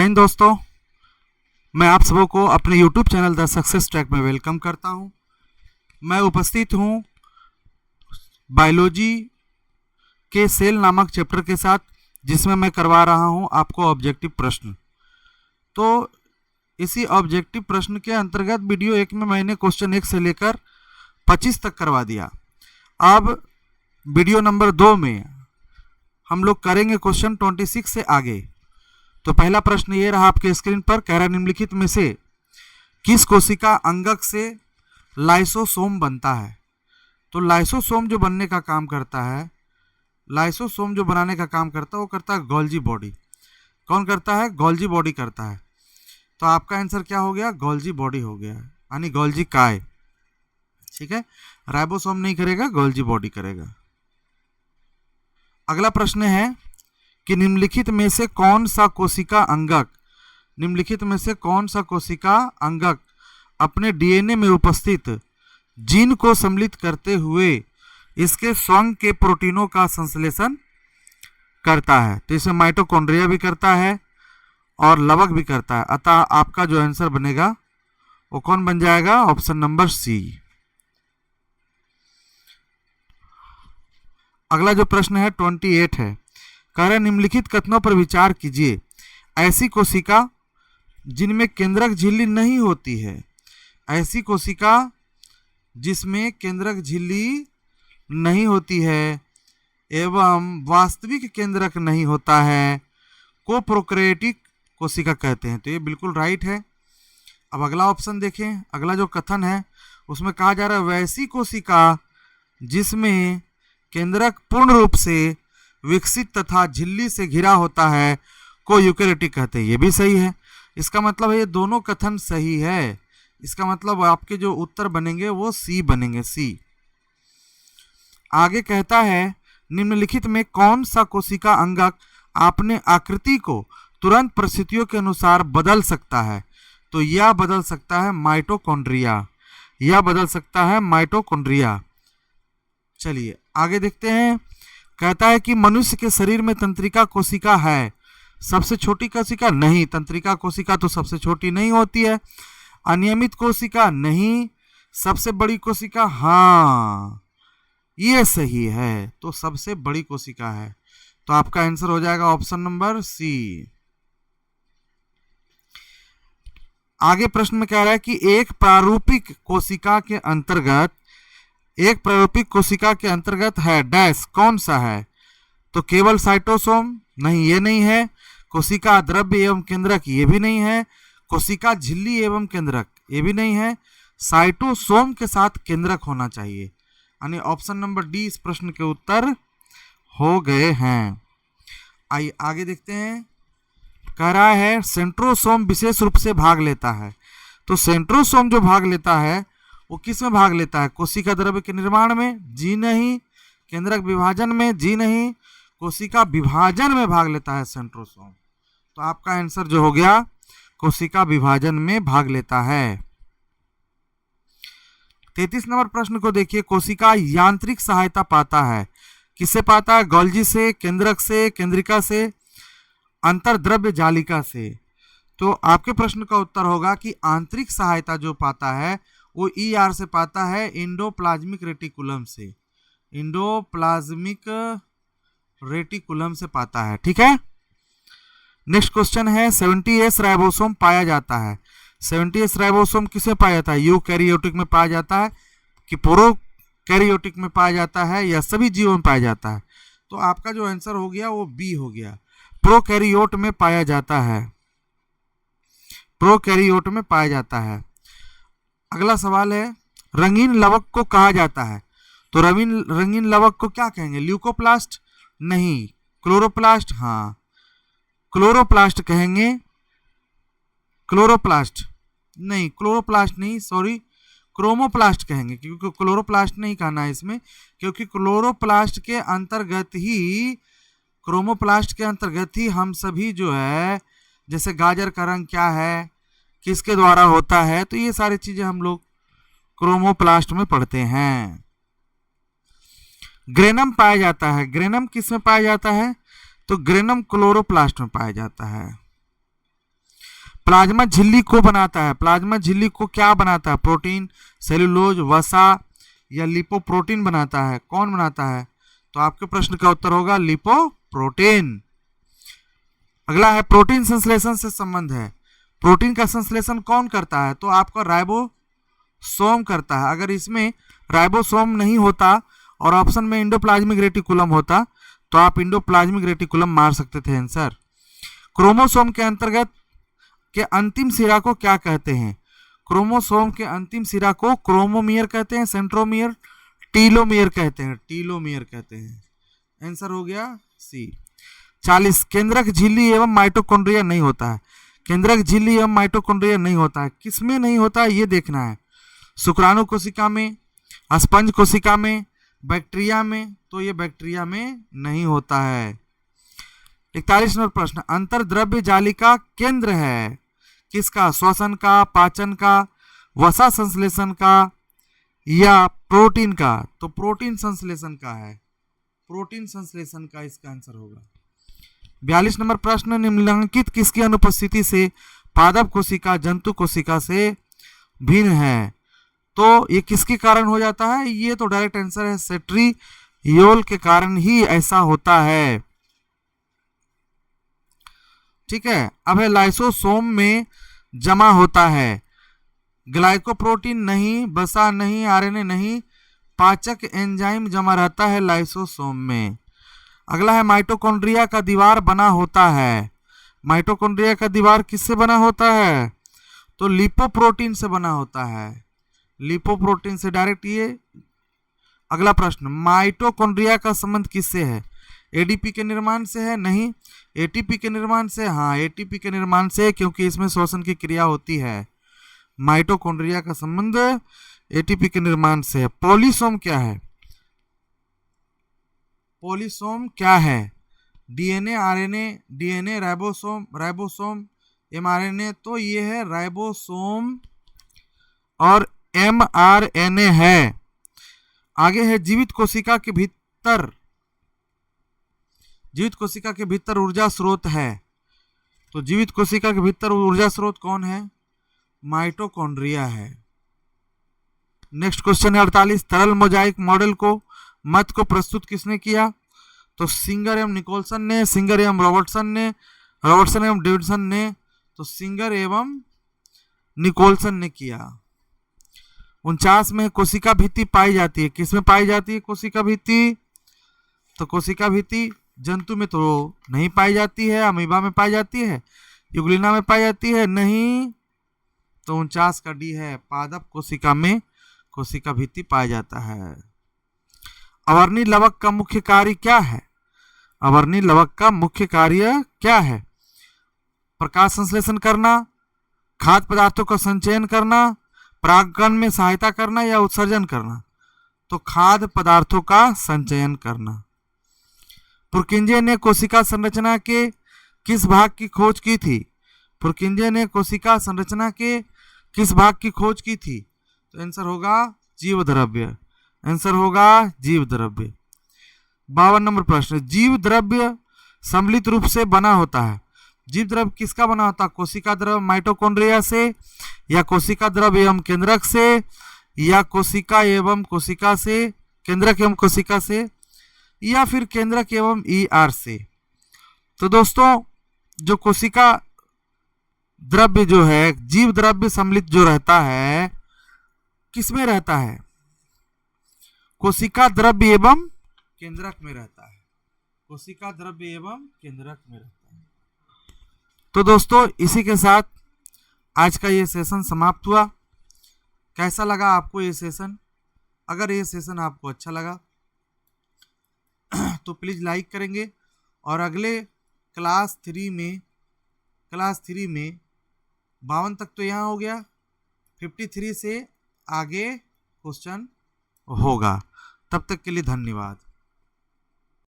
इन दोस्तों, मैं आप सबों को अपने YouTube channel the success track में वेलकम करता हूं। मैं उपस्थित हूं बायोलॉजी के सेल नामक चैप्टर के साथ, जिसमें मैं करवा रहा हूं आपको ऑब्जेक्टिव प्रश्न। तो इसी ऑब्जेक्टिव प्रश्न के अंतर्गत वीडियो 1 में मैंने क्वेश्चन 1 से लेकर 25 तक करवा दिया। अब वीडियो नंबर 2 में हम लोग करेंगे क्वेश्चन 26 से आगे। तो पहला प्रश्न ये रहा आपके स्क्रीन पर, कह रहा निम्नलिखित में से किस कोशिका अंगक से लाइसोसोम बनता है। तो लाइसोसोम जो बनने का काम करता है, लाइसोसोम जो बनाने का काम करता है वो करता है गोल्जी बॉडी। कौन करता है? गोल्जी बॉडी करता है। तो आपका आंसर क्या हो गया? गोल्जी बॉडी हो गया, यानी गोल्जी काय। ठीक है, राइबोसोम नहीं करेगा, गोल्जी बॉडी करेगा। अगला प्रश्न है कि निम्नलिखित में से कौन सा कोशिका अंगक, निम्नलिखित में से कौन सा कोशिका अंगक अपने डीएनए में उपस्थित जीन को सम्मिलित करते हुए इसके स्वयं के प्रोटीनों का संश्लेषण करता है। तो इसे माइटोकॉन्ड्रिया भी करता है और लवक भी करता है। अतः आपका जो आंसर बनेगा वो कौन बन जाएगा? Option number C. अगला जो प्रश्न है 28 है, कह रहे निम्नलिखित कथनों पर विचार कीजिए। ऐसी कोशिका जिनमें केंद्रक झिल्ली नहीं होती है, ऐसी कोशिका जिसमें केंद्रक झिल्ली नहीं होती है एवं वास्तविक केंद्रक नहीं होता है को प्रोकैरियोटिक कोशिका कहते हैं। तो ये बिल्कुल राइट है। अब अगला ऑप्शन देखें, अगला जो कथन है उसमें कहा जा रहा है वैसी कोशिका जिसमें केंद्रक पूर्ण रूप से विकसित तथा झिल्ली से घिरा होता है को यूकेरियोटिक कहते हैं। ये भी सही है। इसका मतलब है ये दोनों कथन सही है। इसका मतलब आपके जो उत्तर बनेंगे वो सी बनेंगे, सी। आगे कहता है निम्नलिखित में कौन सा कोशिका अंगक अपने आकृति को तुरंत परिस्थितियों के अनुसार बदल सकता है। तो यह बदल सकता है माइटोकॉन्ड्रिया, यह बदल सकता है माइटोकॉन्ड्रिया। चलिए आगे देखते हैं। कहता है कि मनुष्य के शरीर में तंत्रिका कोशिका है। सबसे छोटी कोशिका नहीं, तंत्रिका कोशिका तो सबसे छोटी नहीं होती है। अनियमित कोशिका नहीं, सबसे बड़ी कोशिका हाँ, ये सही है। तो सबसे बड़ी कोशिका है। तो आपका आंसर हो जाएगा ऑप्शन नंबर सी। आगे प्रश्न में कह रहा है कि एक प्रारूपिक कोशिका के अंतर्गत, एक प्रारूपिक कोशिका के अंतर्गत है डैश, कौन सा है? तो केवल साइटोसोम नहीं, ये नहीं है। कोशिका द्रव्य एवं केंद्रक, ये भी नहीं है। कोशिका झिल्ली एवं केंद्रक, ये भी नहीं है। साइटोसोम के साथ केंद्रक होना चाहिए, यानी ऑप्शन नंबर डी इस प्रश्न के उत्तर हो गए हैं। आइए आगे देखते हैं। कह रहा है सेंट्रोसोम विशेष रूप से भाग लेता है। तो सेंट्रोसोम जो भाग लेता है वो किस में भाग लेता है? कोशिका द्रव्य के निर्माण में, जी नहीं। केंद्रक विभाजन में, जी नहीं। कोशिका विभाजन में भाग लेता है सेंट्रोसोम। तो आपका आंसर जो हो गया कोशिका विभाजन में भाग लेता है। 33 नंबर प्रश्न को देखिए। कोशिका यांत्रिक सहायता पाता है, किससे पाता है? गोल्जी से, केंद्रक से, केंद्रिका से, अंतर्द्रव्य जालिका से। तो आपके प्रश्न का उत्तर होगा कि आंतरिक सहायता जो पाता है वो ER से पाता है, इंडोप्लाज्मिक रेटिकुलम से, इंडोप्लाज्मिक रेटिकुलम से पाता है। ठीक है। नेक्स्ट क्वेश्चन है 70S राइबोसोम पाया जाता है। 70S राइबोसोम किसे पाया जाता है? यूकैरियोटिक में पाया जाता है कि प्रोकैरियोटिक में पाया जाता है या सभी जीवों में पाया जाता है? तो आपका जो आंसर हो गया वो बी हो गया, प्रोकैरियोट में पाया जाता है, प्रोकैरियोट में पाया जाता है। अगला सवाल है रंगीन लवक को कहा जाता है। तो रंगीन लवक को क्या कहेंगे? ल्यूकोप्लास्ट नहीं, क्लोरोप्लास्ट हाँ, क्लोरोप्लास्ट कहेंगे। क्लोरोप्लास्ट नहीं, क्लोरोप्लास्ट नहीं, सॉरी, क्रोमोप्लास्ट कहेंगे, क्योंकि क्लोरोप्लास्ट नहीं कहना है इसमें, क्योंकि क्लोरोप्लास्ट के अंतर्गत ही, क्रोमोप्लास्ट के अंतर्गत ही हम सभी जो है, जैसे गाजर का रंग क्या है, किसके द्वारा होता है, तो ये सारी चीजें हम लोग क्रोमोप्लास्ट में पढ़ते हैं। ग्रेनम पाया जाता है। ग्रेनम किस में पाया जाता है? तो ग्रेनम क्लोरोप्लास्ट में पाया जाता है। प्लाज्मा झिल्ली को बनाता है, प्लाज्मा झिल्ली को क्या बनाता है? प्रोटीन, सेलुलोज, वसा या लिपोप्रोटीन बनाता है? कौन बनाता है? तो आपके प्रश्न का उत्तर होगा लिपोप्रोटीन। अगला है प्रोटीन संश्लेषण से संबंध है। प्रोटीन का संश्लेषण कौन करता है? तो आपका राइबोसोम करता है। अगर इसमें राइबोसोम नहीं होता और ऑप्शन में एंडोप्लाज्मिक रेटिकुलम होता तो आप एंडोप्लाज्मिक रेटिकुलम मार सकते थे आंसर। क्रोमोसोम के अंतर्गत के अंतिम सिरा को क्या कहते हैं? क्रोमोसोम के अंतिम सिरा को क्रोमोमियर कहते हैं, सेंट्रोमियर, टीलोमियर कहते हैं, टीलोमियर कहते हैं। आंसर हो गया सी। 40 केंद्रक झिल्ली एवं माइटोकॉन्ड्रिया नहीं होता है। केंद्रक झिल्ली एवं माइटोकॉन्ड्रिया नहीं होता है, किसमें नहीं होता है ये देखना है। शुक्राणु कोशिका में, स्पंज कोशिका में, बैक्टीरिया में, तो ये बैक्टीरिया में नहीं होता है। 41 नंबर प्रश्न, अंतर्द्रव्य जालिका केंद्र है किसका? श्वसन का, पाचन का, वसा संश्लेषण का या प्रोटीन का? तो प्रोटीन संश्लेषण का है, प्रोटीन संश्लेषण का इसका आंसर होगा। 42 नंबर प्रश्न, निम्नलिखित किसकी अनुपस्थिति से पादप कोशिका जंतु कोशिका से भिन्न है? तो ये किसके कारण हो जाता है? ये तो डायरेक्ट आंसर है, सेट्रियोल के कारण ही ऐसा होता है। ठीक है। अब है लाइसोसोम में जमा होता है, ग्लाइकोप्रोटीन नहीं, वसा नहीं, आरएनए नहीं, पाचक एंजाइम जमा रहता है लाइसोसोम में। अगला है माइटोकॉन्ड्रिया का दीवार बना होता है। माइटोकॉन्ड्रिया का दीवार किससे बना होता है? तो लिपोप्रोटीन से बना होता है, लिपोप्रोटीन से डायरेक्ट ये। अगला प्रश्न, माइटोकॉन्ड्रिया का संबंध किससे है? एडीपी के निर्माण से है? नहीं। एटीपी के निर्माण से? हाँ, एटीपी के निर्माण से, क्योंकि इसमें श्वसन की क्रिया होती है। माइटोकॉन्ड्रिया का संबंध एटीपी के निर्माण से है। पॉलीसोम क्या है? पॉलीसोम क्या है? DNA, RNA, DNA, ribosome, ribosome, mRNA, तो ये है राइबोसोम और एमआरएनए है। आगे है जीवित कोशिका के भीतर, जीवित कोशिका के भीतर ऊर्जा स्रोत है। तो जीवित कोशिका के भीतर ऊर्जा स्रोत कौन है? माइटोकॉन्ड्रिया है। नेक्स्ट क्वेश्चन है 48, तरल मोजाइक मॉडल को मत को प्रस्तुत किसने किया? तो सिंगर एवं निकोलसन ने, सिंगर एवं रॉबर्टसन ने, रॉबर्टसन एवं डेविडसन ने, तो सिंगर एवं निकोलसन ने किया। 49 में कोशिका भित्ति पाई जाती है, किसमें पाई जाती है कोशिका भित्ति? तो कोशिका भित्ति जंतु में तो नहीं पाई जाती है, अमीबा में पाई जाती है, युग्लिना में पाई जाती है, नहीं। तो 49 का डी है, पादप कोशिका में कोशिका भित्ति पाया जाता है। अवर्णी लवक का मुख्य कार्य क्या है? अवर्णी लवक का मुख्य कार्य क्या है? प्रकाश संश्लेषण करना, खाद्य पदार्थों का संचयन करना, परागकण में सहायता करना या उत्सर्जन करना? तो खाद्य पदार्थों का संचयन करना। पुरकिंजे ने कोशिका संरचना के किस भाग की खोज की थी? पुरकिंजे ने कोशिका संरचना के किस भाग की खोज की थी? तो आंसर होगा जीव द्रव्य, आंसर होगा जीव द्रव्य। 52 नंबर प्रश्न, जीव द्रव्य सम्मिलित रूप से बना होता है। जीव द्रव्य किसका बना होता है? कोशिका द्रव्य माइटोकॉन्ड्रिया से, या कोशिका द्रव्य एवं केंद्रक से, या कोशिका एवं कोशिका से, केंद्रक एवं कोशिका से, या फिर केंद्रक एवं ईआर से। तो दोस्तों जो कोशिका द्रव्य जो है, जीव द्रव्य सम्मिलित जो रहता है, किसमें रहता है? कोशिका द्रव्य एवं केंद्रक में रहता है, कोशिका द्रव्य एवं केंद्रक में रहता है। तो दोस्तों इसी के साथ आज का ये सेशन समाप्त हुआ। कैसा लगा आपको ये सेशन? अगर ये सेशन आपको अच्छा लगा तो प्लीज़ लाइक करेंगे, और अगले क्लास 3 में 52 तक तो यहाँ हो गया, 53 से आगे क्वेश्चन होगा। तब तक के लिए धन्यवाद।